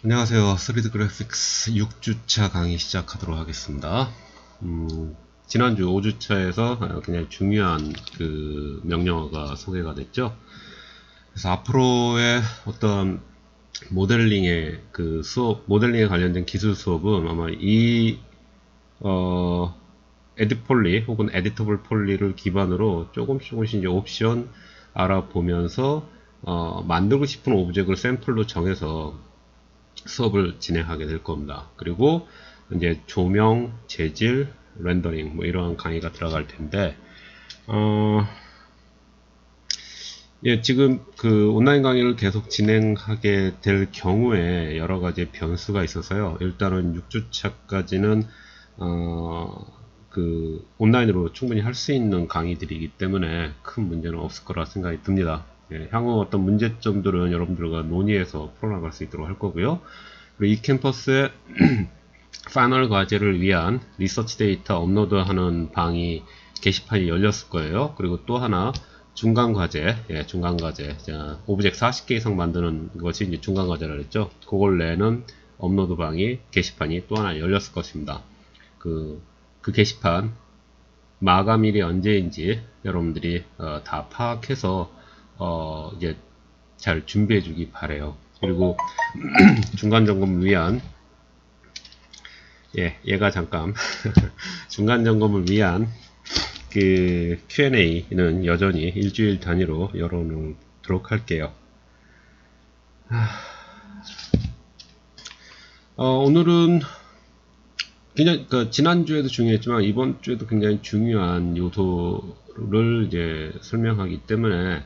안녕하세요. 3D 그래픽스 6주차 강의 시작하도록 하겠습니다. 지난주 5주차에서 굉장히 중요한 그 명령어가 소개가 됐죠. 그래서 앞으로의 어떤 모델링의 그 수업, 모델링에 관련된 기술 수업은 아마 이 에디폴리 혹은 에디터블 폴리를 기반으로 조금씩 이제 옵션 알아보면서 만들고 싶은 오브젝트를 샘플로 정해서 수업을 진행하게 될 겁니다. 그리고 이제 조명, 재질, 렌더링 뭐 이러한 강의가 들어갈 텐데 예, 지금 그 온라인 강의를 계속 진행하게 될 경우에 여러 가지 변수가 있어서요. 일단은 6주차까지는 그 온라인으로 충분히 할 수 있는 강의들이기 때문에 큰 문제는 없을 거라 생각이 듭니다. 예, 향후 어떤 문제점들은 여러분들과 논의해서 풀어나갈 수 있도록 할 거고요. 그리고 이 캠퍼스의 파이널 과제를 위한 리서치 데이터 업로드하는 방이 게시판이 열렸을 거예요. 그리고 또 하나 중간 과제, 중간 과제, 오브젝트 40개 이상 만드는 것이 이제 중간 과제라 했죠. 그걸 내는 업로드 방이 게시판이 또 하나 열렸을 것입니다. 그 게시판 마감일이 언제인지 여러분들이 다 파악해서 이제 잘 준비해 주기 바래요. 그리고 중간 점검을 위한 얘가 잠깐 중간 점검을 위한 그 Q&A는 여전히 일주일 단위로 열어놓도록 할게요. 오늘은 그냥 지난주에도 중요했지만 이번 주에도 굉장히 중요한 요소를 이제 설명하기 때문에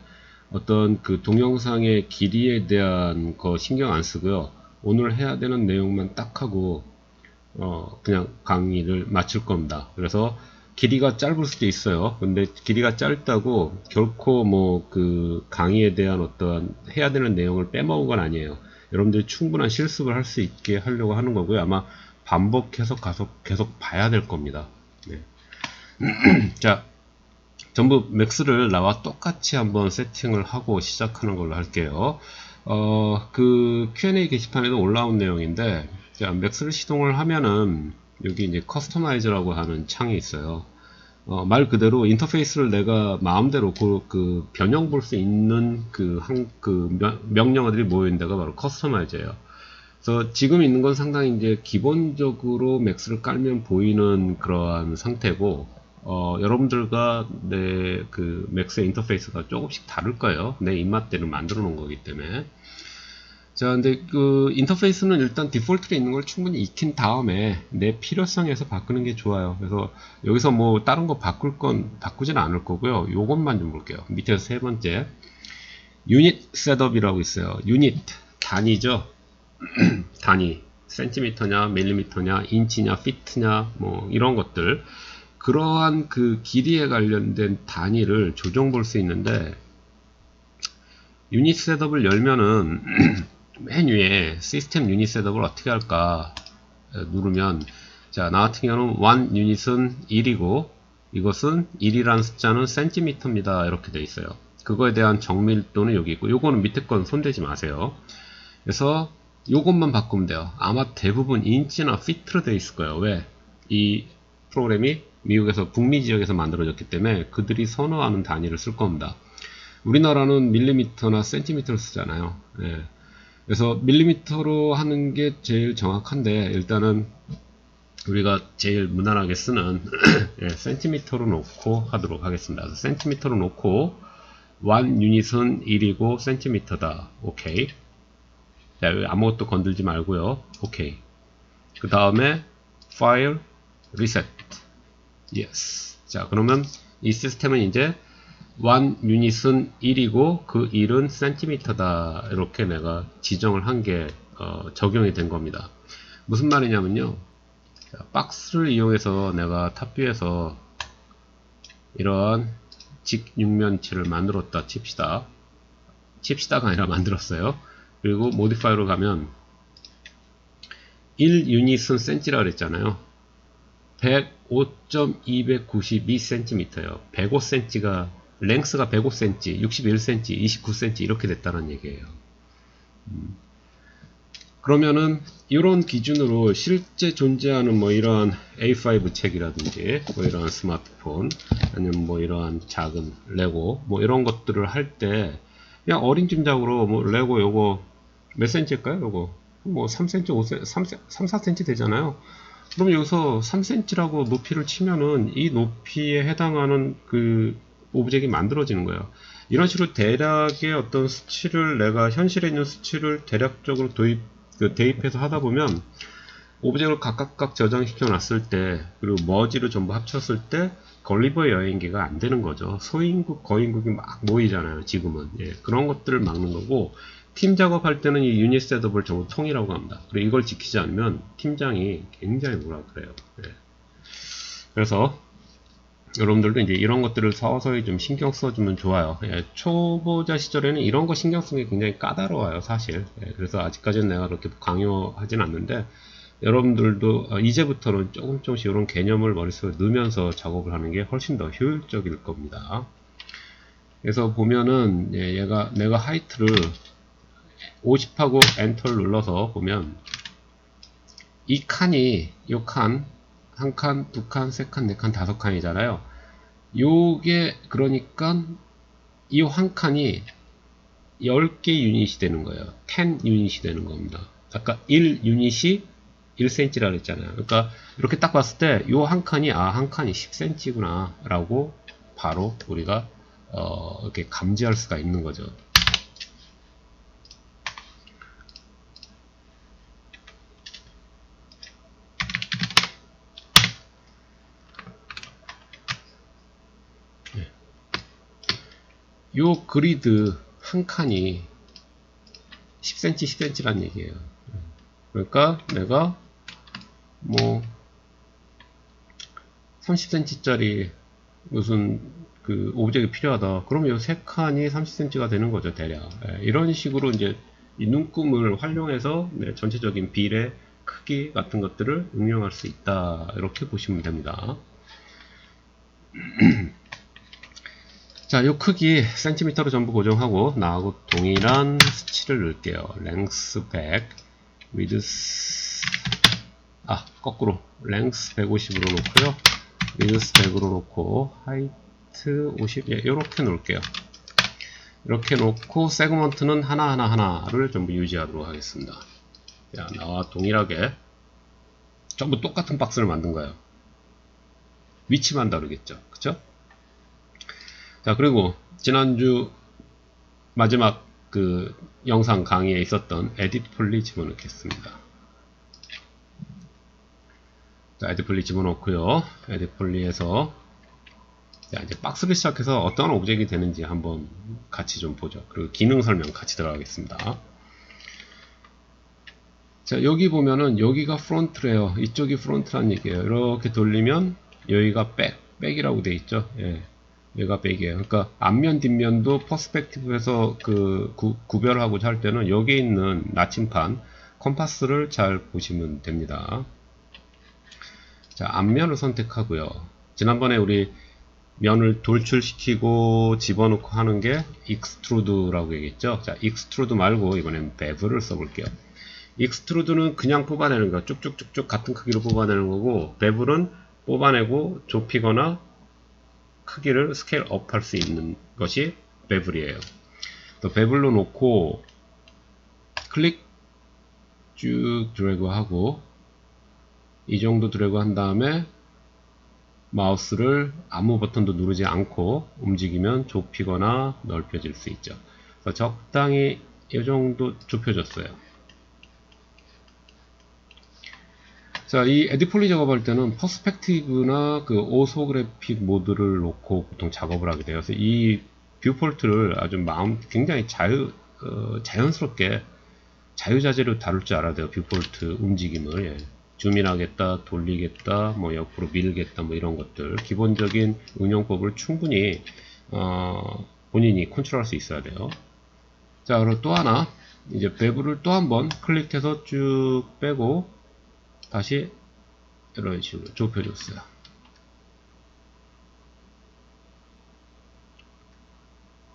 어떤 그 동영상의 길이에 대한 거 신경 안 쓰고요. 오늘 해야 되는 내용만 딱 하고 그냥 강의를 마칠 겁니다. 그래서 길이가 짧을 수도 있어요. 근데 길이가 짧다고 결코 뭐 그 강의에 대한 어떤 해야 되는 내용을 빼먹은 건 아니에요. 여러분들이 충분한 실습을 할 수 있게 하려고 하는 거고요. 아마 반복해서 계속 봐야 될 겁니다. 네. 자, 전부 맥스를 나와 똑같이 한번 세팅을 하고 시작하는 걸로 할게요. 그 Q&A 게시판에도 올라온 내용인데, 자, 맥스를 시동을 하면은 여기 이제 커스터마이즈라고 하는 창이 있어요. 말 그대로 인터페이스를 내가 마음대로 그 변형 볼 수 있는 그 명령어들이 모여있는 데가 바로 커스터마이즈예요. 그래서 지금 있는 건 상당히 이제 기본적으로 맥스를 깔면 보이는 그러한 상태고, 여러분들과 내 그 맥스의 인터페이스가 조금씩 다를 거예요. 내 입맛대로 만들어 놓은 거기 때문에. 자, 근데 그 인터페이스는 일단 디폴트로 있는 걸 충분히 익힌 다음에 내 필요성에서 바꾸는 게 좋아요. 그래서 여기서 뭐 다른 거 바꾸진 않을 거고요. 요것만 좀 볼게요. 밑에서 세 번째 유닛 셋업이라고 있어요. 유닛 단위죠. 단위 센티미터냐 밀리미터냐 인치냐 피트냐 뭐 이런 것들, 그러한 그 길이에 관련된 단위를 조정 볼 수 있는데, 유닛 셋업을 열면은 맨 위에 시스템 유닛 셋업을 어떻게 할까 누르면, 자, 나 같은 경우는 1 유닛은 1이고 이것은 1이라는 숫자는 센티미터입니다 이렇게 되어 있어요. 그거에 대한 정밀도는 여기 있고, 요거는 밑에 건 손대지 마세요. 그래서 요것만 바꾸면 돼요. 아마 대부분 인치나 피트로 되어 있을 거예요. 왜? 이 프로그램이 미국에서 북미 지역에서 만들어졌기 때문에 그들이 선호하는 단위를 쓸 겁니다. 우리나라는 밀리미터나 센티미터를 쓰잖아요. 예. 그래서 밀리미터로 하는 게 제일 정확한데, 일단은 우리가 제일 무난하게 쓰는 센티미터로 놓고 하도록 하겠습니다. 그래서 센티미터로 놓고 1 유닛은 1이고 센티미터다. 오케이. 자, 아무것도 건들지 말고요. 오케이. 그 다음에 파일 리셋. 예스. 자, 그러면 이 시스템은 이제 1 유닛은 1이고 그 1은 센티미터다 이렇게 내가 지정을 한 게 적용이 된 겁니다. 무슨 말이냐면요, 자, 박스를 이용해서 내가 탑뷰에서 이런 직육면체를 만들었다 칩시다가 아니라 만들었어요. 그리고 모디파이로 가면 1 유닛은 센치라 그랬잖아요. 105.292cm예요. 105cm가 랭스가 105cm, 61cm, 29cm 이렇게 됐다는 얘기예요. 그러면은 이런 기준으로 실제 존재하는 뭐 이러한 A5 책이라든지 뭐 이러한 스마트폰 아니면 뭐 이러한 작은 레고 뭐 이런 것들을 할 때 그냥 어린 짐작으로 뭐 레고 요거 몇 센치일까요? 요거 뭐 3cm, 5cm, 3, 4cm 되잖아요. 그럼 여기서 3cm라고 높이를 치면은 이 높이에 해당하는 그 오브젝이 만들어지는 거예요. 이런 식으로 대략의 어떤 수치를 내가 현실에 있는 수치를 대략적으로 대입해서 하다 보면 오브젝을 각각 저장시켜 놨을 때 그리고 머지를 전부 합쳤을 때 걸리버 여행기가 안 되는 거죠. 소인국 거인국이 막 모이잖아요. 지금은 그런 것들을 막는 거고 팀 작업할 때는 이 유닛 셋업을 전부 통일하고 합니다. 그리고 이걸 지키지 않으면 팀장이 굉장히 뭐라 그래요. 그래서 여러분들도 이제 이런 것들을 서서히 좀 신경 써주면 좋아요. 초보자 시절에는 이런 거 신경 쓰는 게 굉장히 까다로워요, 사실. 그래서 아직까지는 내가 그렇게 강요하진 않는데, 여러분들도 이제부터는 조금씩 이런 개념을 머릿속에 넣으면서 작업을 하는 게 훨씬 더 효율적일 겁니다. 그래서 보면은, 내가 하이트를 50하고 엔터를 눌러서 보면, 이 칸이, 한 칸, 두 칸, 세 칸, 네 칸, 다섯 칸이잖아요. 요게 그러니까 이 한 칸이 10개 유닛이 되는 거예요. 10 유닛이 되는 겁니다. 아까 1 유닛이 1cm라 그랬잖아요. 그러니까 이렇게 딱 봤을 때 요 한 칸이 한 칸이 10cm구나 라고 바로 우리가 이렇게 감지할 수가 있는 거죠. 요 그리드 한 칸이 10cm, 10cm란 얘기예요. 그러니까 내가 뭐 30cm짜리 무슨 그 오브젝이 필요하다. 그러면 이 세 칸이 30cm가 되는 거죠, 대략. 이런 식으로 이제 이 눈금을 활용해서 전체적인 빌의 크기 같은 것들을 응용할 수 있다. 이렇게 보시면 됩니다. 자, 이 크기 센티미터로 전부 고정하고 나하고 동일한 수치를 넣을게요. length 100, width 거꾸로 length 150으로 놓고요. width 100으로 놓고 height 50 이렇게 놓을게요. 이렇게 놓고 세그먼트는 하나를 전부 유지하도록 하겠습니다. 자, 나와 동일하게 전부 똑같은 박스를 만든 거예요. 위치만 다르겠죠. 그쵸? 자, 그리고 지난주 마지막 그 영상 강의에 있었던 에디트 폴리 집어넣겠습니다. 자, 에디트 폴리 집어넣고요. 에디트 폴리에서 자, 이제 박스를 시작해서 어떤 오브젝이 되는지 한번 같이 좀 보죠. 그리고 기능 설명 같이 들어가겠습니다. 자, 여기 보면은 여기가 프론트래요. 이쪽이 프론트란 얘기예요. 이렇게 돌리면 여기가 백이라고 돼 있죠. 얘가 백이에요. 그러니까 앞면 뒷면도 퍼스펙티브에서 그 구별하고자 할 때는 여기 있는 나침판 컴파스를 잘 보시면 됩니다. 자, 앞면을 선택하고요. 지난번에 우리 면을 돌출시키고 집어넣고 하는 게 익스트루드라고 얘기했죠. 자, 익스트루드 말고 이번엔 베브를 써볼게요. 익스트루드는 그냥 뽑아내는 거, 쭉쭉쭉쭉 같은 크기로 뽑아내는 거고, 베블은 뽑아내고 좁히거나 크기를 스케일 업 할 수 있는 것이 베블이에요. 또 베블로 놓고 클릭 쭉 드래그 하고 이 정도 드래그 한 다음에 마우스를 아무 버튼도 누르지 않고 움직이면 좁히거나 넓혀질 수 있죠. 그래서 적당히 이 정도 좁혀졌어요. 자, 이 에디폴리 작업할 때는 퍼스펙티브나 그 오소그래픽 모드를 놓고 보통 작업을 하게 돼요. 그래서 이 뷰폴트를 아주 굉장히 자연스럽게 자유자재로 다룰 줄 알아야 돼요. 뷰폴트 움직임을. 줌인하겠다, 돌리겠다, 뭐 옆으로 밀겠다, 뭐 이런 것들. 기본적인 운영법을 충분히, 본인이 컨트롤할 수 있어야 돼요. 자, 그리고 또 하나, 이제 베브를 또 한번 클릭해서 쭉 빼고, 다시 이런 식으로 좁혀줬어요.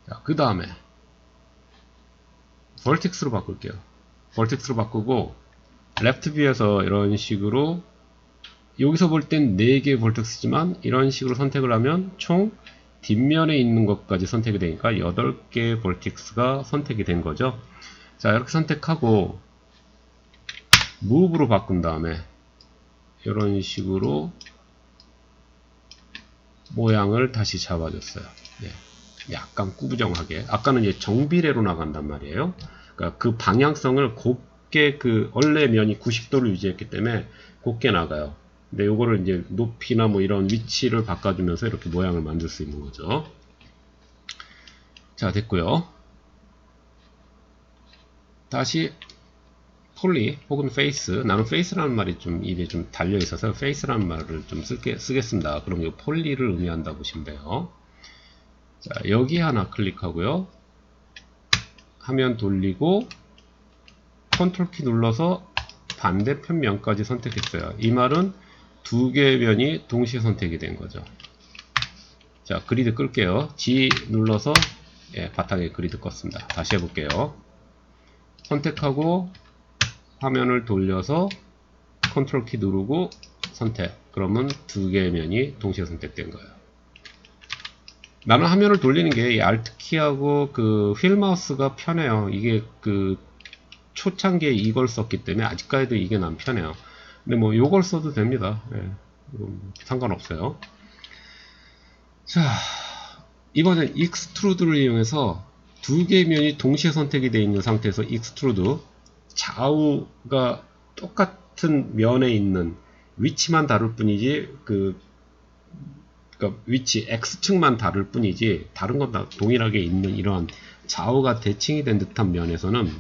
자, 그 다음에 벌텍스로 바꿀게요. 벌텍스로 바꾸고 레프트 뷰에서 이런 식으로 여기서 볼 땐 4개의 벌텍스지만 이런 식으로 선택을 하면 총 뒷면에 있는 것까지 선택이 되니까 8개의 벌텍스가 선택이 된 거죠. 자, 이렇게 선택하고 무브로 바꾼 다음에 이런 식으로 모양을 다시 잡아줬어요. 네. 약간 꾸부정하게. 아까는 이제 정비례로 나간단 말이에요. 그러니까 그 방향성을 곱게 원래 면이 90도를 유지했기 때문에 곱게 나가요. 근데 요거를 이제 높이나 뭐 이런 위치를 바꿔주면서 이렇게 모양을 만들 수 있는 거죠. 자, 됐고요. 다시 폴리 혹은 페이스. 나는 페이스라는 말이 좀 입에 좀 달려 있어서 페이스라는 말을 좀 쓰겠습니다. 그럼 이 폴리를 의미한다고 보시면 돼요. 자, 여기 하나 클릭하고요. 화면 돌리고 컨트롤 키 눌러서 반대편 면까지 선택했어요. 이 말은 2개의 면이 동시에 선택이 된 거죠. 자, 그리드 끌게요. G 눌러서 바닥에 그리드 껐습니다. 다시 해볼게요. 선택하고 화면을 돌려서 컨트롤 키 누르고 선택. 그러면 2개의 면이 동시에 선택된 거예요. 나는 화면을 돌리는 게 이 Alt 키하고 휠 마우스가 편해요. 이게 초창기에 이걸 썼기 때문에 아직까지도 이게 난 편해요. 근데 뭐 요걸 써도 됩니다. 상관없어요. 자, 이번엔 익스트루드를 이용해서 2개의 면이 동시에 선택이 되어 있는 상태에서 익스트루드, 좌우가 똑같은 면에 있는 위치만 다를 뿐이지 그러니까 위치 X축만 다를 뿐이지 다른 건 다 동일하게 있는 이러한 좌우가 대칭이 된 듯한 면에서는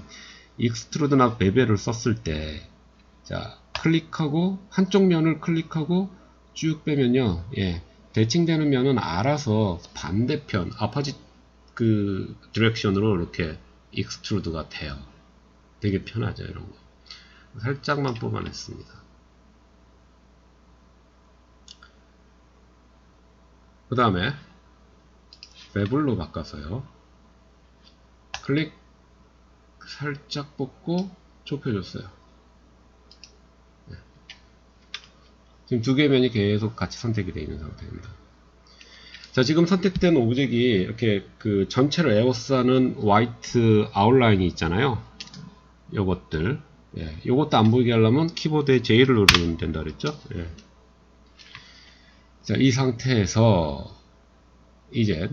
익스트루드나 베벨을 썼을 때, 자, 클릭하고 한쪽 면을 클릭하고 쭉 빼면요, 대칭되는 면은 알아서 반대편 아파지 디렉션으로 이렇게 익스트루드가 돼요. 되게 편하죠. 이런 거 살짝만 뽑아냈습니다. 그 다음에 베블로 바꿔서요, 클릭 살짝 뽑고 좁혀줬어요. 지금 2개의 면이 계속 같이 선택이 되어 있는 상태입니다. 자, 지금 선택된 오브젝이 이렇게 전체를 에워싸는 화이트 아웃라인이 있잖아요. 요것들. 요것도 안 보이게 하려면 키보드에 J를 누르면 된다 그랬죠? 자, 이 상태에서 이제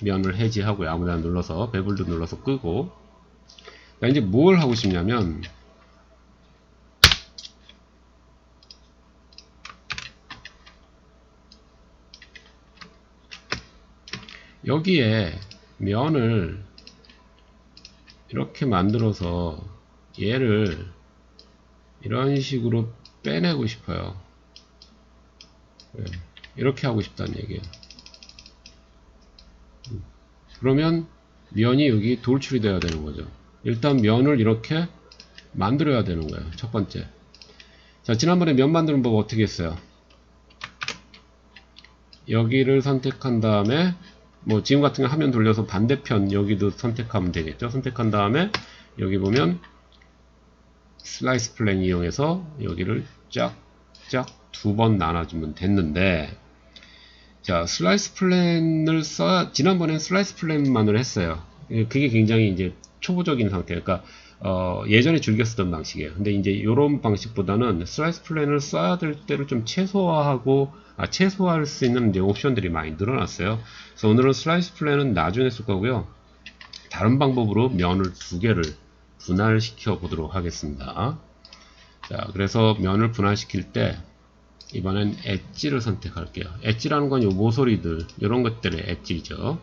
면을 해지하고요. 아무데나 눌러서 베블도 눌러서 끄고. 자, 이제 뭘 하고 싶냐면 여기에 면을 이렇게 만들어서 얘를 이런 식으로 빼내고 싶어요. 이렇게 하고 싶다는 얘기예요. 그러면 면이 여기 돌출이 되어야 되는 거죠. 일단 면을 이렇게 만들어야 되는 거예요. 첫 번째. 자, 지난번에 면 만드는 법 어떻게 했어요? 여기를 선택한 다음에 뭐 지금 같은 경우 화면 돌려서 반대편 여기도 선택하면 되겠죠. 선택한 다음에 여기 보면 슬라이스 플랜 이용해서 여기를 쫙쫙 2번 나눠주면 됐는데, 자, 슬라이스 플랜을 지난번엔 슬라이스 플랜만을 했어요. 그게 굉장히 이제 초보적인 상태. 그러니까 예전에 즐겨 쓰던 방식이에요. 근데 이제 이런 방식보다는 슬라이스 플랜을 써야 될 때를 좀 최소화할 수 있는 이제 옵션들이 많이 늘어났어요. 그래서 오늘은 슬라이스 플랜은 나중에 쓸 거고요. 다른 방법으로 면을 2개를 분할시켜 보도록 하겠습니다. 자, 그래서 면을 분할시킬 때 이번엔 엣지를 선택할게요. 엣지라는 건 요 모서리들, 이런 것들의 엣지죠.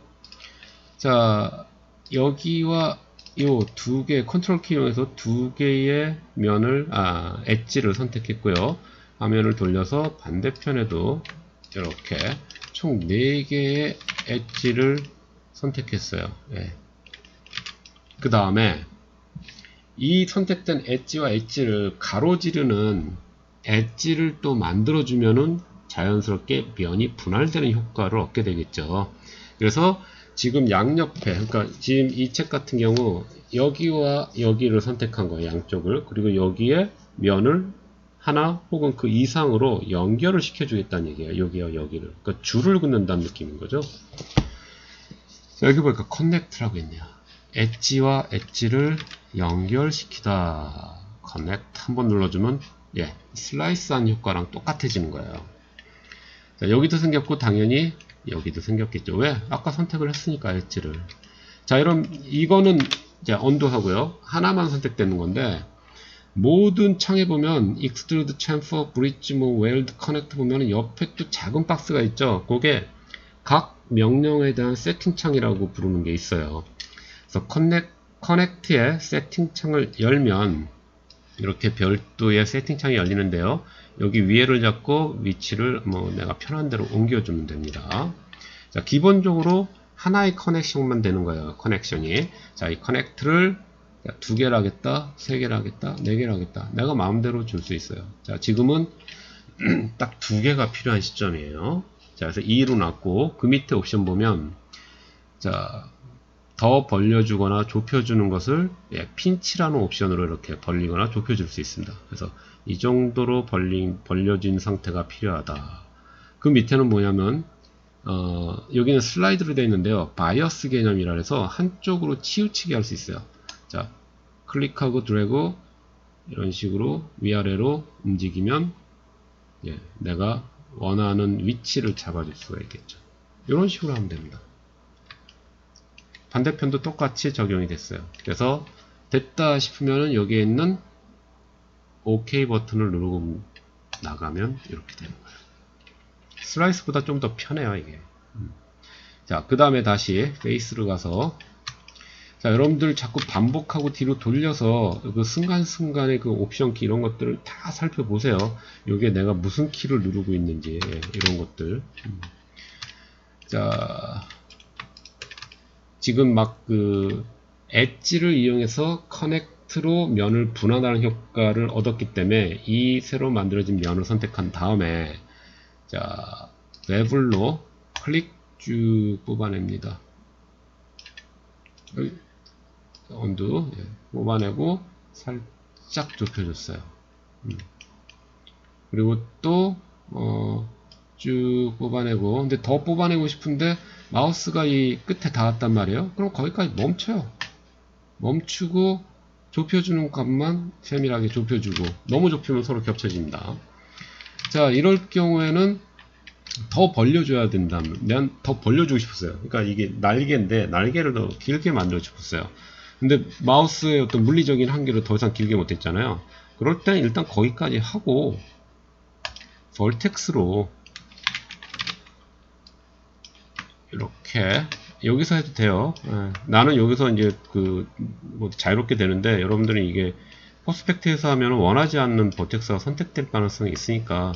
자, 여기와 요 2개 컨트롤 키 이용해서 2개의 면을 엣지를 선택했고요. 화면을 돌려서 반대편에도 이렇게 총 4개의 엣지를 선택했어요. 그 다음에 이 선택된 엣지와 엣지를 가로지르는 엣지를 또 만들어주면은 자연스럽게 면이 분할되는 효과를 얻게 되겠죠. 그래서 지금 양옆에, 그러니까 지금 이 책 같은 경우 여기와 여기를 선택한 거예요. 양쪽을. 그리고 여기에 면을 하나 혹은 그 이상으로 연결을 시켜주겠다는 얘기예요. 여기와 여기를. 그러니까 줄을 긋는다는 느낌인 거죠. 자, 여기 보니까 커넥트라고 있네요. 엣지와 엣지를 연결시키다. 커넥트 한번 눌러주면 예, 슬라이스한 효과랑 똑같아지는 거예요. 자, 여기도 생겼고 당연히 여기도 생겼겠죠. 왜? 아까 선택을 했으니까 엣지를. 자, 이런 이거는 이제 언도 하고요. 하나만 선택되는 건데 모든 창에 보면 extrude, chamfer, bridge, 뭐 weld, connect 보면 옆에 또 작은 박스가 있죠. 그게 각 명령에 대한 세팅 창이라고 부르는 게 있어요. 그래서 connect의 세팅 창을 열면 이렇게 별도의 세팅 창이 열리는데요. 여기 위에를 잡고 위치를 뭐 내가 편한 대로 옮겨주면 됩니다. 자, 기본적으로 하나의 커넥션만 되는 거예요. 커넥션이. 자, 이 커넥트를 2개를 하겠다, 3개를 하겠다, 4개를 하겠다. 내가 마음대로 줄 수 있어요. 자, 지금은 딱 2개가 필요한 시점이에요. 자, 그래서 2로 놨고, 그 밑에 옵션 보면, 자, 더 벌려주거나 좁혀주는 것을 핀치라는 옵션으로 이렇게 벌리거나 좁혀줄 수 있습니다. 그래서 이 정도로 벌려진 상태가 필요하다. 그 밑에는 뭐냐면, 여기는 슬라이드로 되어 있는데요. 바이어스 개념이라 해서 한쪽으로 치우치게 할 수 있어요. 자, 클릭하고 드래그 이런 식으로 위아래로 움직이면 예, 내가 원하는 위치를 잡아줄 수가 있겠죠. 이런 식으로 하면 됩니다. 반대편도 똑같이 적용이 됐어요. 그래서 됐다 싶으면 여기에 있는 OK 버튼을 누르고 나가면 이렇게 되는 거예요. 슬라이스보다 좀 더 편해요, 이게. 자, 그 다음에 다시 페이스로 가서 자, 여러분들 자꾸 반복하고 뒤로 돌려서 그 순간순간의 그 옵션 키 이런 것들을 다 살펴보세요. 요게 내가 무슨 키를 누르고 있는지 이런 것들. 자, 지금 막 그 엣지를 이용해서 커넥트로 면을 분할하는 효과를 얻었기 때문에 이 새로 만들어진 면을 선택한 다음에 자, 레벨로 클릭 쭉 뽑아냅니다. 언두 뽑아내고 살짝 좁혀줬어요. 그리고 또 쭉 뽑아내고 근데 더 뽑아내고 싶은데 마우스가 이 끝에 닿았단 말이에요. 그럼 거기까지 멈춰요. 멈추고 좁혀주는 값만 세밀하게 좁혀주고 너무 좁히면 서로 겹쳐집니다. 자, 이럴 경우에는 더 벌려줘야 된다면 난 더 벌려주고 싶었어요. 그러니까 이게 날개인데 날개를 더 길게 만들어 싶었어요. 근데 마우스의 어떤 물리적인 한계를 더 이상 길게 못했잖아요. 그럴 땐 일단 거기까지 하고 벌텍스로 이렇게 여기서 해도 돼요. 나는 여기서 이제 뭐 자유롭게 되는데 여러분들은 이게 퍼스펙트에서 하면 원하지 않는 버텍스가 선택될 가능성이 있으니까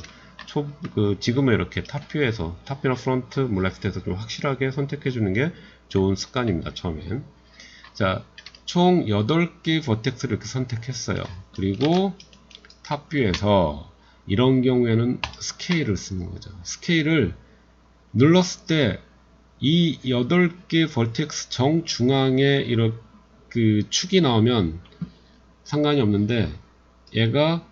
지금은 이렇게 탑뷰에서 탑뷰나 프론트, 뭐 레프트에서 좀 확실하게 선택해 주는 게 좋은 습관입니다. 처음엔. 자, 총 8개 버텍스를 이렇게 선택했어요. 그리고 탑뷰에서 이런 경우에는 스케일을 쓰는 거죠. 스케일을 눌렀을 때 이 8개 버텍스 정중앙에 이렇게 그 축이 나오면 상관이 없는데 얘가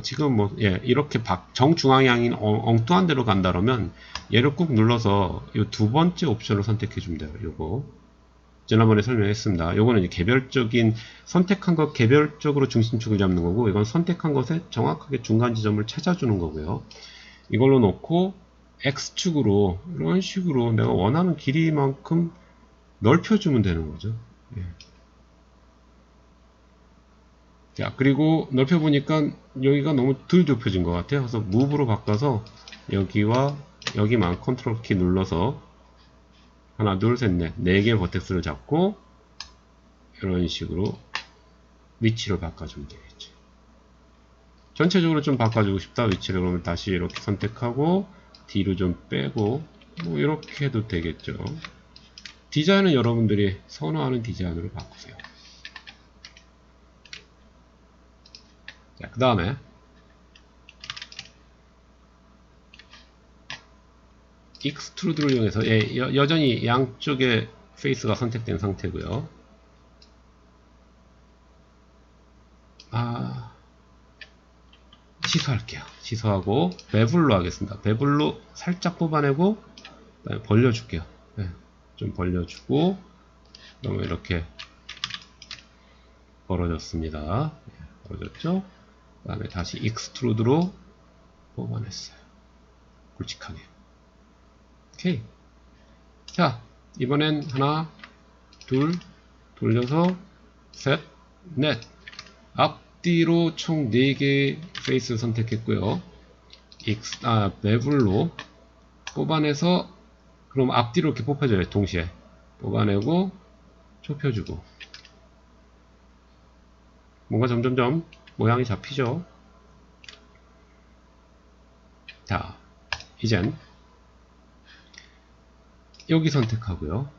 지금 뭐 이렇게 정중앙이 아닌 엉뚱한 데로 간다 그러면 얘를 꾹 눌러서 이 2번째 옵션을 선택해 주면 돼요. 요거 지난번에 설명했습니다. 요거는 이제 개별적인 선택한 것 개별적으로 중심축을 잡는 거고 이건 선택한 것에 정확하게 중간 지점을 찾아주는 거고요. 이걸로 놓고 X축으로 이런 식으로 내가 원하는 길이만큼 넓혀주면 되는 거죠. 자, 그리고 넓혀보니까 여기가 너무 덜 좁혀진 것 같아요. 그래서 무브로 바꿔서 여기와 여기만 컨트롤 키 눌러서 하나, 둘, 셋, 넷, 4개의 버텍스를 잡고 이런 식으로 위치를 바꿔주면 되겠죠. 전체적으로 좀 바꿔주고 싶다 위치를 그러면 다시 이렇게 선택하고 뒤로 좀 빼고 뭐 이렇게 해도 되겠죠. 디자인은 여러분들이 선호하는 디자인으로 바꾸세요. 자, 그 다음에 익스트루드를 이용해서 여전히 양쪽에 페이스가 선택된 상태고요. 취소할게요. 취소하고 베블로 하겠습니다. 베블로 살짝 뽑아내고 벌려줄게요. 네, 좀 벌려주고 그러면 이렇게 벌어졌습니다. 네, 벌어졌죠? 그 다음에 다시 익스트루드로 뽑아냈어요. 굵직하게. 오케이. 자, 이번엔 하나, 둘, 돌려서 셋, 넷. 앞뒤로 총 4개의 페이스 선택했고요. 베블로 뽑아내서 그럼 앞뒤로 이렇게 뽑혀져요. 동시에 뽑아내고 좁혀주고 뭔가 점점점 모양이 잡히죠. 자, 이젠 여기 선택하고요.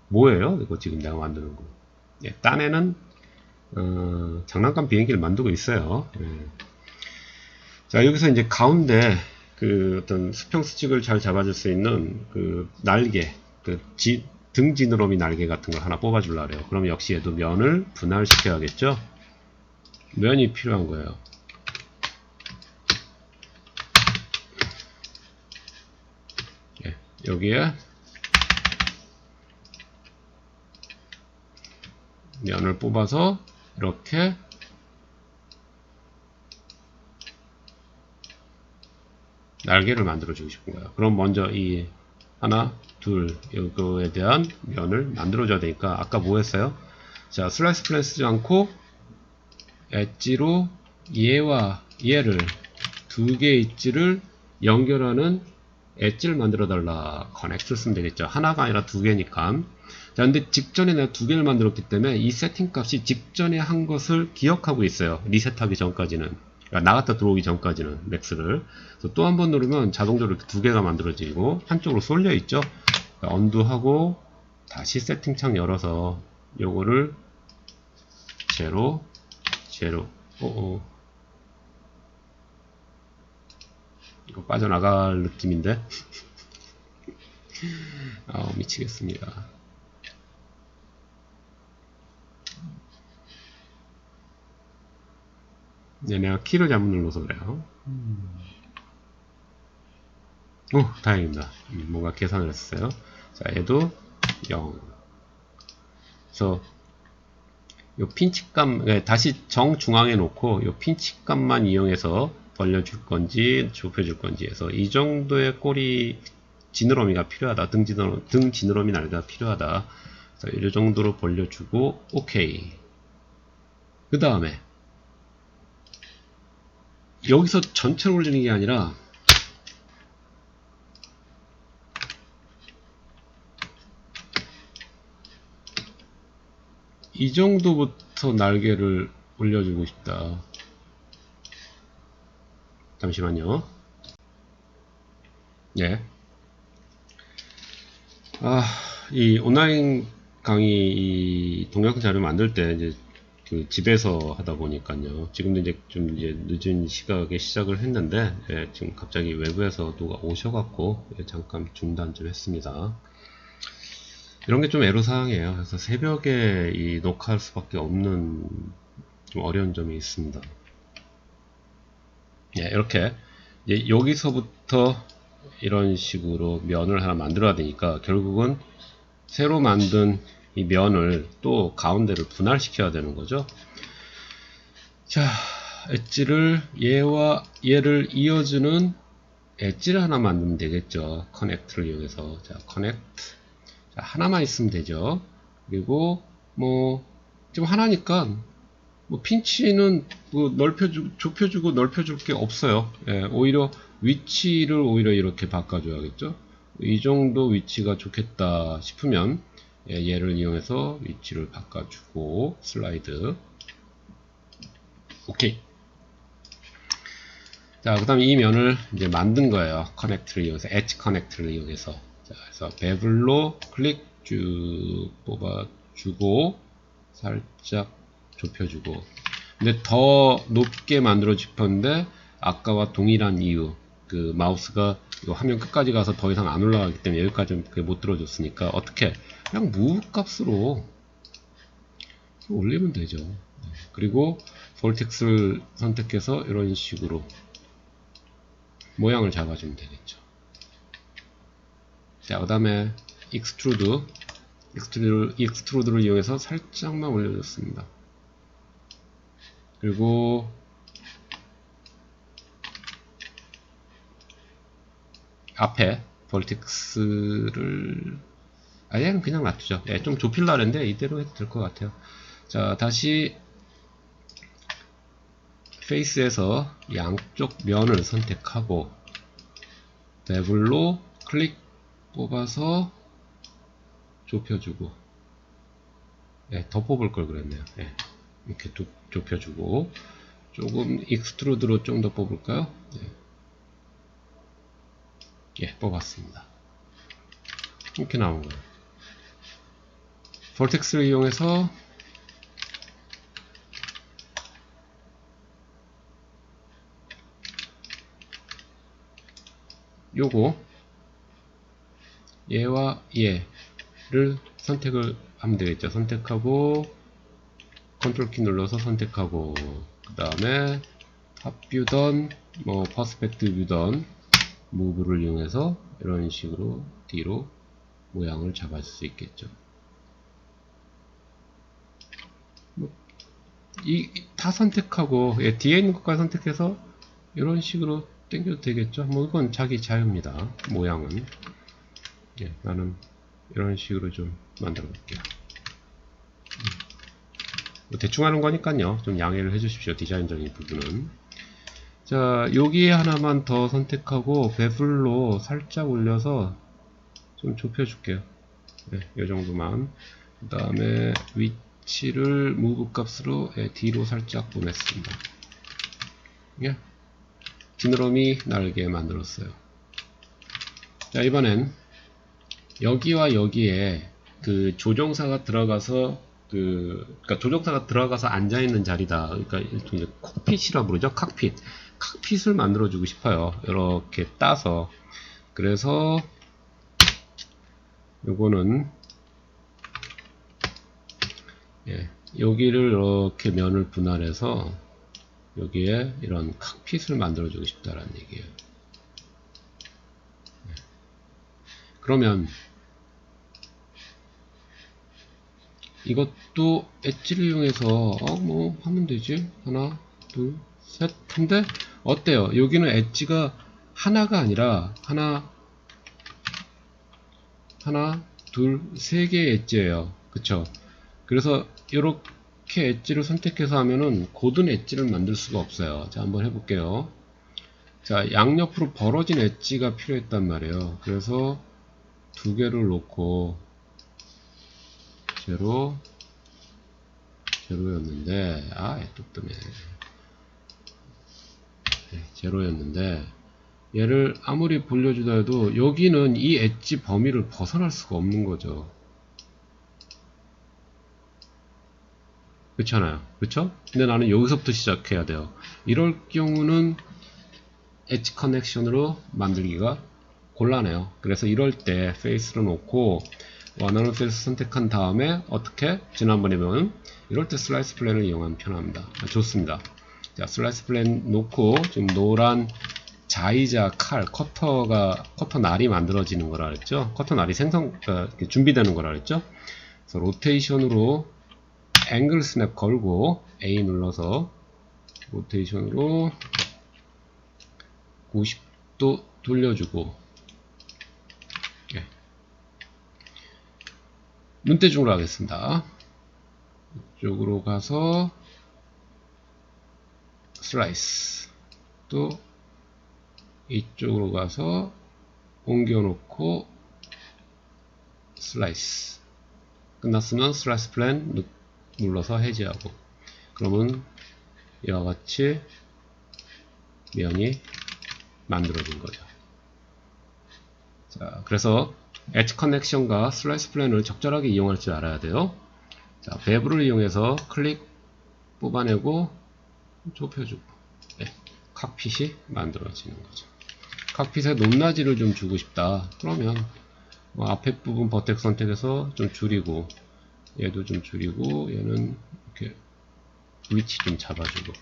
뭐예요? 이거 지금 내가 만드는 거. 예, 딴에는 장난감 비행기를 만들고 있어요. 예. 자, 여기서 이제 가운데 그 어떤 수평 수직을 잘 잡아줄 수 있는 그 날개, 등 지느러미 날개 같은 걸 하나 뽑아주려고 그래요. 그럼 역시 얘도 면을 분할시켜야겠죠? 면이 필요한 거예요. 예, 여기에 면을 뽑아서 이렇게 날개를 만들어 주고 싶은 거예요. 그럼 먼저 이 하나, 둘, 이거에 대한 면을 만들어 줘야 되니까 아까 뭐 했어요? 자, 슬라이스 플레이 쓰지 않고 엣지로 얘와 얘를 두 개의 엣지를 연결하는 엣지를 만들어 달라. 커넥트를 쓰면 되겠죠. 하나가 아니라 두 개니까. 자, 근데 직전에 내가 두 개를 만들었기 때문에 이 세팅 값이 직전에 한 것을 기억하고 있어요. 리셋하기 전까지는. 그러니까 나갔다 들어오기 전까지는 맥스를. 또 한 번 누르면 자동적으로 이렇게 두 개가 만들어지고 한쪽으로 쏠려 있죠. 그러니까 언두하고 다시 세팅창 열어서 요거를 제로. 이거 빠져나갈 느낌인데. 미치겠습니다. 네, 내가 키를 잘못 눌러서 그래요. 다행입니다. 뭔가 계산을 했어요. 자, 얘도 0. 그래서 요 핀치값, 다시 정중앙에 놓고 요 핀치값만 이용해서 벌려줄 건지 좁혀줄 건지 해서 이 정도의 꼬리 지느러미가 필요하다. 등 지느러미 날개가 필요하다. 그래서 이 정도로 벌려주고 오케이. 그 다음에 여기서 전체를 올리는 게 아니라 이 정도부터 날개를 올려주고 싶다. 잠시만요. 예. 이 온라인 강의 이 동영상 자료 만들 때 이제 그 집에서 하다 보니까요. 지금도 이제 좀 이제 늦은 시각에 시작을 했는데 지금 갑자기 외부에서 누가 오셔갖고 잠깐 중단 좀 했습니다. 이런 게 좀 애로사항이에요. 그래서 새벽에 이 녹화할 수밖에 없는 좀 어려운 점이 있습니다. 이렇게 이제 여기서부터 이런 식으로 면을 하나 만들어야 되니까 결국은 새로 만든 이 면을 또 가운데를 분할시켜야 되는 거죠. 자, 엣지를 얘와 얘를 이어주는 엣지를 하나 만들면 되겠죠. 커넥트를 이용해서. 자, 커넥트. 자, 하나만 있으면 되죠. 그리고 뭐 지금 하나니까 뭐 핀치는 뭐 좁혀주고 넓혀줄 게 없어요. 오히려 위치를 오히려 이렇게 바꿔줘야겠죠. 이 정도 위치가 좋겠다 싶으면 얘를 이용해서 위치를 바꿔주고 슬라이드. 오케이. 자, 그 다음에 이 면을 이제 만든 거예요. 커넥트를 이용해서, 엣지 커넥트를 이용해서. 자, 그래서 베블로 클릭 쭉 뽑아주고 살짝 좁혀주고. 근데 더 높게 만들어 싶었는데 아까와 동일한 이유, 그 마우스가 이 화면 끝까지 가서 더 이상 안 올라가기 때문에 여기까지 못 들어줬으니까 어떻게 그냥 move 값으로 올리면 되죠. 그리고 볼텍스를 선택해서 이런 식으로 모양을 잡아주면 되겠죠. 자, 그 다음에 익스트루드를 이용해서 살짝만 올려줬습니다. 그리고 앞에 볼텍스를 아예 그냥 놔두죠. 예, 좀 좁힐라 했는데 이대로 해도 될 것 같아요. 자, 다시 페이스에서 양쪽 면을 선택하고 베블로 클릭 뽑아서 좁혀주고, 예, 더 뽑을 걸 그랬네요. 예, 이렇게 좁혀주고, 조금 익스트루드로 좀 더 뽑을까요? 예, 뽑았습니다. 이렇게 나온 거예요. 볼텍스를 이용해서 요거 얘와 얘를 선택을 하면 되겠죠. 선택하고 컨트롤 키 눌러서 선택하고, 그 다음에 탑뷰던 뭐 퍼스펙트 뷰던 무브를 이용해서 이런 식으로 뒤로 모양을 잡아줄 수 있겠죠. 다 선택하고, 예, 뒤에 있는 것까지 선택해서 이런 식으로 당겨도 되겠죠. 뭐 이건 자기 자유입니다. 모양은. 예, 나는 이런 식으로 좀 만들어 볼게요. 대충 하는 거니까요. 좀 양해를 해 주십시오. 디자인적인 부분은. 자, 여기에 하나만 더 선택하고 베블로 살짝 올려서 좀 좁혀 줄게요. 네, 이 정도만. 그 다음에 위치를 move 값으로, 예, 뒤로 살짝 보냈습니다. 예, 지느러미 날개 만들었어요. 자, 이번엔 여기와 여기에 그 조종사가 들어가서 그러니까 조종사가 들어가서 앉아 있는 자리다. 그러니까 일종의 콕핏이라 부르죠. 칵핏을 만들어 주고 싶어요. 이렇게 따서. 그래서 요거는, 예, 여기를 이렇게 면을 분할해서 여기에 이런 칵핏을 만들어 주고 싶다라는 얘기예요. 예. 그러면 이것도 엣지를 이용해서 뭐 하면 되지. 하나, 둘, 셋. 근데 어때요? 여기는 엣지가 하나가 아니라 하나, 둘, 세 개의 엣지예요. 그쵸? 그래서 이렇게 엣지를 선택해서 하면은 고든 엣지를 만들 수가 없어요. 자, 한번 해볼게요. 자, 양옆으로 벌어진 엣지가 필요했단 말이에요. 그래서 두 개를 놓고 제로였는데, 또 뜨네. 네, 제로였는데, 얘를 아무리 불려주다 해도 여기는 이 엣지 범위를 벗어날 수가 없는 거죠. 그렇잖아요. 그쵸? 근데 나는 여기서부터 시작해야 돼요. 이럴 경우는 엣지 커넥션으로 만들기가 곤란해요. 그래서 이럴 때 페이스를 놓고 원하는 페이스 선택한 다음에 어떻게? 지난번에 배운 이럴 때 슬라이스 플랜을 이용하면 편합니다. 좋습니다. 자, 슬라이스 플랜 놓고 지금 노란 자이자 커터 날이 만들어지는 거라 그랬죠? 커터 날이 준비되는 거라 그랬죠? 그래서 로테이션으로 앵글 스냅 걸고 A 눌러서 로테이션으로 90도 돌려주고, 예, 눈대중으로 하겠습니다. 이쪽으로 가서 슬라이스, 또 이쪽으로 가서 옮겨 놓고 슬라이스. 끝났으면 슬라이스 플랜 눌러서 해제하고, 그러면 이와 같이 면이 만들어진 거죠. 자, 그래서 엣지 커넥션과 슬라이스 플랜을 적절하게 이용할 줄 알아야 돼요. 자, 베브를 이용해서 클릭 뽑아내고 좁혀주고, 네, 칵핏이 만들어지는 거죠. 칵핏에 높낮이를 좀 주고 싶다. 그러면 뭐 앞에 부분 버텍 선택해서 좀 줄이고, 얘도 좀 줄이고, 얘는 이렇게 위치 좀 잡아주고,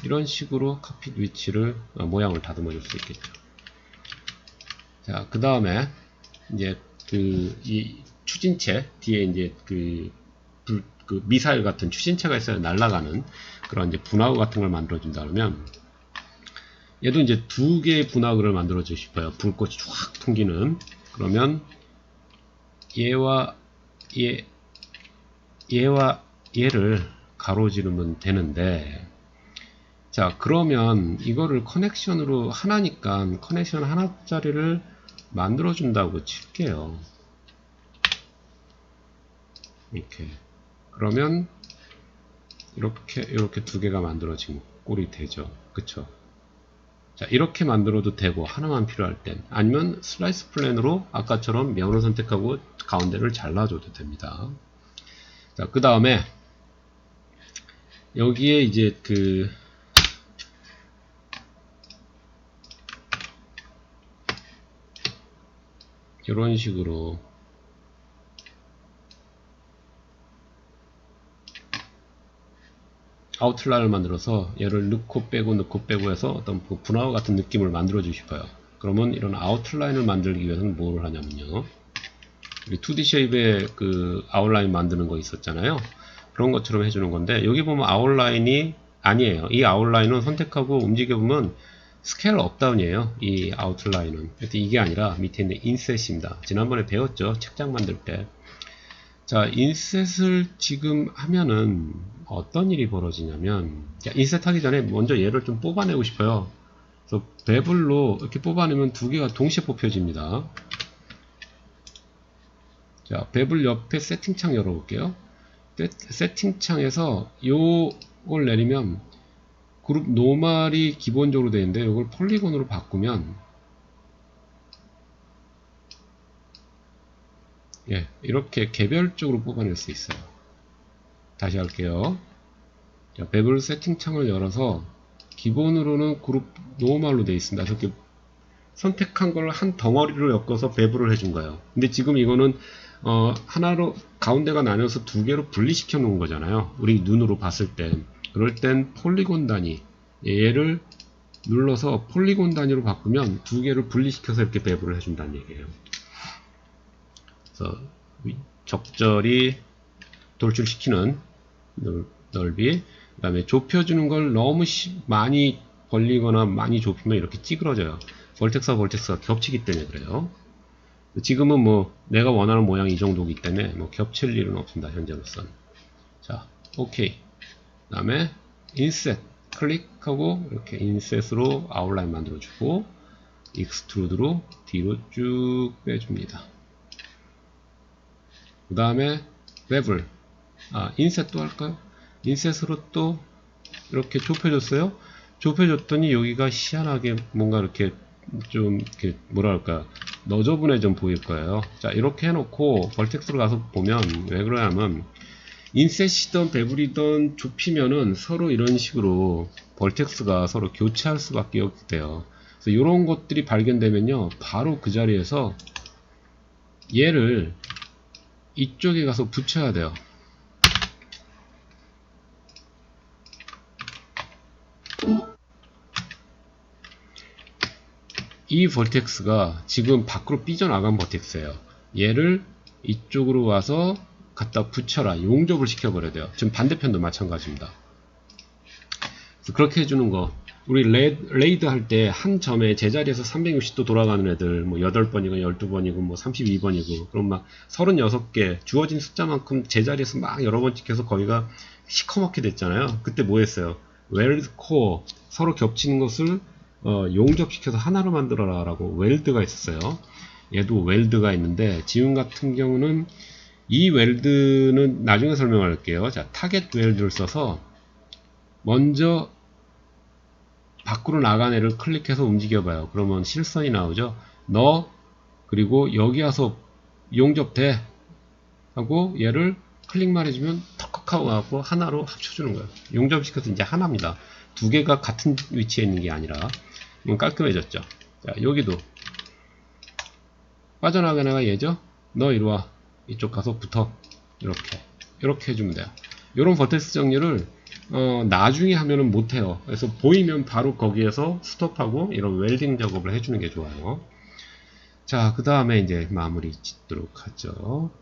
이런 식으로 칵핏 위치를 모양을 다듬어 줄 수 있겠죠. 자, 그 다음에 이제 이 추진체 뒤에 이제 그 미사일 같은 추진체가 있어요. 날아가는 그런 이제 분화구 같은 걸 만들어 준다 그러면, 얘도 이제 두 개의 분화구를 만들어 주고 싶어요. 불꽃이 쫙 풍기는. 그러면 얘와 얘를 가로지르면 되는데, 자, 그러면 이거를 커넥션으로 하나니까 커넥션 하나짜리를 만들어 준다고 칠게요. 이렇게. 그러면 이렇게 두 개가 만들어진 꼴이 되죠. 그쵸? 자, 이렇게 만들어도 되고, 하나만 필요할 땐. 아니면 슬라이스 플랜으로 아까처럼 면을 선택하고 가운데를 잘라줘도 됩니다. 자, 그 다음에 여기에 이제 이런 식으로 아웃라인을 만들어서 얘를 넣고 빼고 해서 어떤 분화구 같은 느낌을 만들어 주고 싶어요. 그러면 이런 아웃라인을 만들기 위해서는 뭘 하냐면요, 우리 2D 쉐입의 그 아웃라인 만드는 거 있었잖아요. 그런 것처럼 해주는 건데, 여기 보면 아웃라인이 아니에요. 이 아웃라인은 선택하고 움직여보면 스케일 업다운이에요. 이 아웃라인은. 이게 아니라 밑에 있는 인셋입니다. 지난번에 배웠죠. 책장 만들 때. 자, 인셋을 지금 하면은 어떤 일이 벌어지냐면, 인셋 하기 전에 먼저 얘를 좀 뽑아내고 싶어요. 그래서 베블로 이렇게 뽑아내면 두 개가 동시에 뽑혀집니다. 자, 베블 옆에 세팅창 열어볼게요. 세팅창에서 요걸 내리면 그룹 노멀이 기본적으로 되는데, 이걸 폴리곤으로 바꾸면, 예, 이렇게 개별적으로 뽑아낼 수 있어요. 다시 할게요. 자, 베블 세팅창을 열어서 기본으로는 그룹 노멀로 되어 있습니다. 이렇게 선택한 걸 한 덩어리로 엮어서 배분을 해준 거예요. 근데 지금 이거는 하나로 가운데가 나뉘어서 두 개로 분리시켜 놓은 거잖아요. 우리 눈으로 봤을 땐. 그럴 땐 폴리곤 단위, 얘를 눌러서 폴리곤 단위로 바꾸면 두 개를 분리시켜서 이렇게 배분을 해준다는 얘기예요. 그래서 적절히 돌출시키는 넓이, 그 다음에 좁혀주는 걸 너무 많이 벌리거나 많이 좁히면 이렇게 찌그러져요. 벌텍스와 벌텍스가 겹치기 때문에 그래요. 지금은 뭐 내가 원하는 모양이 이 정도이기 때문에 뭐 겹칠 일은 없습니다. 현재로서는. 자, 오케이. 그 다음에 인셋 클릭하고 이렇게 인셋으로 아웃라인 만들어주고, 익스트루드로 뒤로 쭉 빼줍니다. 그 다음에 베블, 인셋 또 할까요? 인셋으로 또 이렇게 좁혀줬어요. 좁혀줬더니 여기가 희한하게 뭔가 이렇게 좀 이렇게 뭐랄까 너저분해 좀 보일 거예요. 자, 이렇게 해놓고 벌텍스로 가서 보면 왜 그러냐면, 인셋이든 베블이든 좁히면은 서로 이런 식으로 벌텍스가 서로 교체할 수밖에 없게 돼요. 그래서 이런 것들이 발견되면요, 바로 그 자리에서 얘를 이쪽에 가서 붙여야 돼요. 이 벌텍스가 지금 밖으로 삐져나간 벌텍스예요. 얘를 이쪽으로 와서 갖다 붙여라, 용접을 시켜버려야 돼요. 지금 반대편도 마찬가지입니다. 그래서 그렇게 해주는 거, 우리 레이드 할 때 한 점에 제자리에서 360도 돌아가는 애들 뭐 8번이고 12번이고 뭐 32번이고 그럼 막 36개 주어진 숫자만큼 제자리에서 막 여러 번 찍혀서 거기가 시커멓게 됐잖아요. 그때 뭐 했어요? 웰드 코어, 서로 겹치는 것을 용접시켜서 하나로 만들어라 라고 웰드가 있었어요. 얘도 웰드가 있는데, 지금 같은 경우는 이 웰드는 나중에 설명할게요. 자, 타겟 웰드를 써서 먼저 밖으로 나간 애를 클릭해서 움직여봐요. 그러면 실선이 나오죠. 너 그리고 여기 와서 용접돼 하고 얘를 클릭만 해주면 턱턱하고 와서 하나로 합쳐주는 거예요. 용접시켜서 이제 하나입니다. 두 개가 같은 위치에 있는 게 아니라. 깔끔해졌죠. 자, 여기도 빠져나가는 애가 얘죠? 너 이리 와. 이쪽 가서 붙어. 이렇게 해주면 돼요. 이런 버텍스 정리를 나중에 하면은 못해요. 그래서 보이면 바로 거기에서 스톱하고 이런 웰딩 작업을 해주는 게 좋아요. 자, 그 다음에 이제 마무리 짓도록 하죠.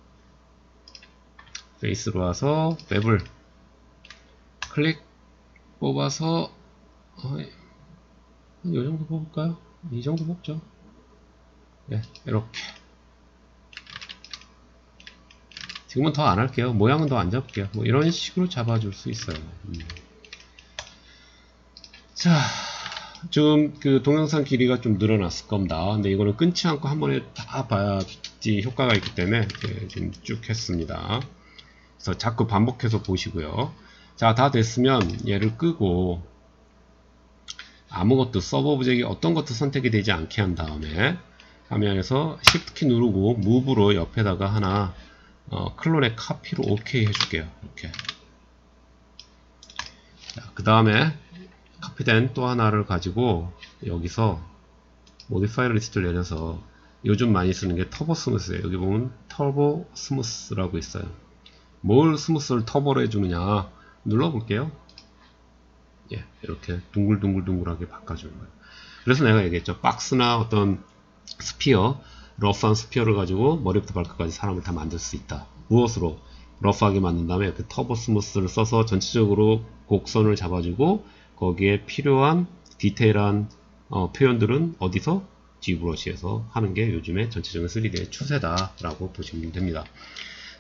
페이스로 와서 맵을 클릭 뽑아서 이 정도 뽑을까요? 이 정도 뽑죠. 네, 이렇게. 지금은 더 안 할게요. 모양은 더 안 잡을게요. 뭐 이런 식으로 잡아줄 수 있어요. 자, 지금 그 동영상 길이가 좀 늘어났을 겁니다. 근데 이거는 끊지 않고 한 번에 다 봐야지 효과가 있기 때문에 지금 쭉 했습니다. 그래서 자꾸 반복해서 보시고요. 자, 다 됐으면 얘를 끄고 아무것도 서버 오브젝이 어떤 것도 선택이 되지 않게 한 다음에 화면에서 Shift 키 누르고 무브로 옆에다가 하나 클론의 카피로 OK 해줄게요. 이렇게. 그 다음에 카피된 또 하나를 가지고 여기서 모디파이 리스트를 내려서 요즘 많이 쓰는 게 터보 스무스예요. 여기 보면 터보 스무스라고 있어요. 뭘 스무스를 터보로 해주느냐 눌러볼게요. 예, 이렇게 둥글둥글둥글하게 바꿔주는 거예요. 그래서 내가 얘기했죠. 박스나 어떤 스피어, 러프한 스피어를 가지고 머리부터 발끝까지 사람을 다 만들 수 있다. 무엇으로? 러프하게 만든 다음에 이렇게 터보 스무스를 써서 전체적으로 곡선을 잡아주고 거기에 필요한 디테일한 표현들은 어디서? G브러시에서 하는 게 요즘에 전체적인 3D의 추세다라고 보시면 됩니다.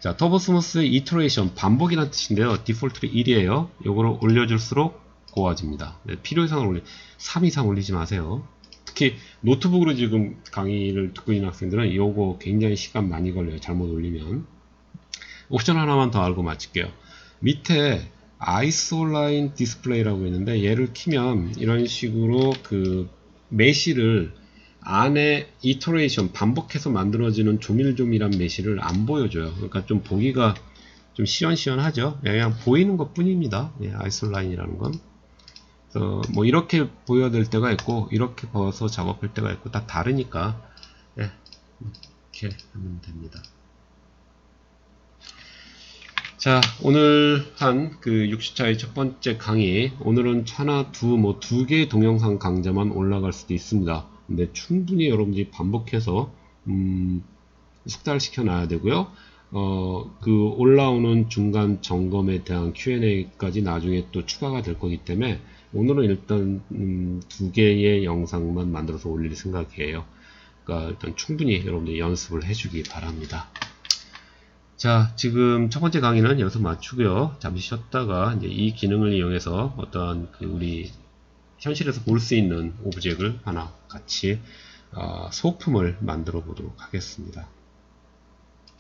자, 터보 스무스의 이터레이션, 반복이라는 뜻인데요. 디폴트로 1이에요. 요거를 올려줄수록 고와집니다. 네, 필요 이상을 3 이상 올리지 마세요. 특히 노트북으로 지금 강의를 듣고 있는 학생들은 요거 굉장히 시간 많이 걸려요. 잘못 올리면. 옵션 하나만 더 알고 마칠게요. 밑에 아이솔라인 디스플레이라고 있는데 얘를 키면 이런 식으로 그 메시를 안에 이터레이션 반복해서 만들어지는 조밀조밀한 메시를 안 보여줘요. 그러니까 좀 보기가 좀 시원시원하죠. 그냥 보이는 것 뿐입니다. 예, 아이솔라인이라는 건. 뭐 이렇게 보여야 될 때가 있고 이렇게 봐서 작업할 때가 있고 다 다르니까 예, 이렇게 하면 됩니다. 자, 오늘 한 그 60차의 첫 번째 강의, 오늘은 하나, 두 개의 동영상 강좌만 올라갈 수도 있습니다. 근데 충분히 여러분들이 반복해서 숙달을 시켜놔야 되고요. 그 올라오는 중간 점검에 대한 Q&A까지 나중에 또 추가가 될 거기 때문에 오늘은 일단 두 개의 영상만 만들어서 올릴 생각이에요. 그러니까 일단 충분히 여러분들이 연습을 해주기 바랍니다. 자, 지금 첫 번째 강의는 여기서 마치고요. 잠시 쉬었다가 이제 이 기능을 이용해서 어떠한 그 우리 현실에서 볼 수 있는 오브젝을 하나 같이 소품을 만들어 보도록 하겠습니다.